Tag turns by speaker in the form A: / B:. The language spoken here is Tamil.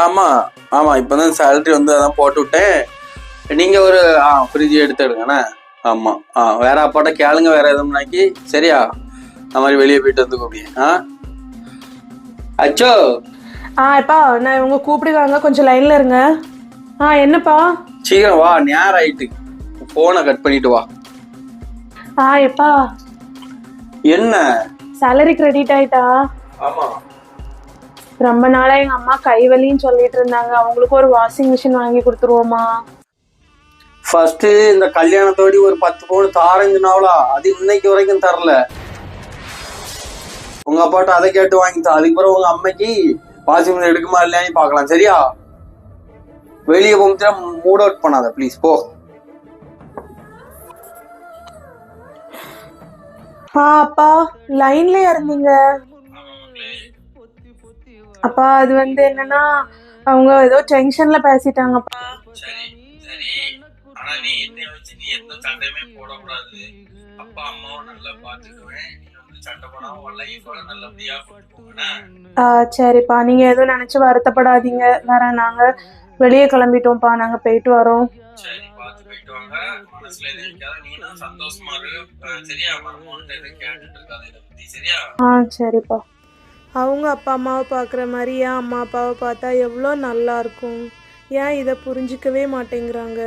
A: ஆமா ஆமா, இப்பதான் சேலரி வந்து அதான் போட்டு விட்டேன். நீங்க ஒரு ஃப்ரிட்ஜ் எடுத்துடுங்கண்ணே. ஆமா வேற அப்பாட்ட கேளுங்க, வேற எதுவும்னாக்கி சரியா? அந்த மாதிரி வெளியே போயிட்டு வந்து கூப்பிடுங்க. அச்சோ.
B: எப்பா நான் இவங்க கூப்பிடுவாங்க, கொஞ்சம் லைன்ல இருங்க. என்னப்பா?
A: சீக்கிரம் வா, நேரம் ஆயிட்டு. போனை கட் பண்ணிட்டு வா.
B: எப்பா
A: என்ன?
B: சேலரி கிரெடிட் ஆயிட்டா?
A: ஆமா.
B: ரொம்ப நாளா எங்க அம்மா கைவலின்னு சொல்லிட்டு இருந்தாங்க, அவங்களுக்கு ஒரு வாஷிங் மிஷின் வாங்கி கொடுத்துருவோமா?
A: ஃபர்ஸ்ட் இந்த கல்யாணத்தோடி ஒரு 10 பவுன் தாரஞ்சுனாவளா, அது இன்னைக்கு வரைக்கும் தரல. உங்க அப்பாட்ட அதை கேட்டு வாங்கிட்டா, அதுக்கப்புறம் உங்க அம்மைக்கு வாஷிங் மிஷின் எடுக்குமா இல்லையான்னு பாக்கலாம், சரியா? வெளியே போகும்போது மூட் அவுட் பண்ணாத ப்ளீஸ், போ.
B: அப்பா லைன்ல இருந்தீங்க. அப்பா அது வந்து என்னன்னா, அவங்க ஏதோ டென்ஷன்ல பேசிட்டாங்கப்பா.
A: சரி சரி, ஆனா நீ என்னை வச்சு நீ எந்த சண்டையுமே போடக்கூடாது. அப்பா அம்மாவை நல்லா பாத்துக்குவேன். நீ வந்து சண்டை போடாம உன் லைஃபோட நல்லபடியா கொண்டு போகணும்.
B: சரிப்பா, நீங்க எதுவும் நினைச்சு வருத்தப்படாதீங்க. வேற நாங்க வெளியே கிளம்பிட்டோம்ப்பா, நாங்க போயிட்டு வரோம்.
A: சரி, பார்த்து போயிட்டு வாங்க. மனசுல எதுவும் இருக்காது, நீனும் சந்தோஷமா இரு. சரியா? மரமோன்ட்டு எதுவும் கேட்டுட்டு இருக்காது இதை பத்தி, சரியா?
B: சரிப்பா. அவங்க அப்பா அம்மாவை பார்க்குற மாதிரி என் அம்மா அப்பாவை பார்த்தா எவ்வளோ நல்லா இருக்கும். ஏன் இதை புரிஞ்சிக்கவே மாட்டேங்கிறாங்க?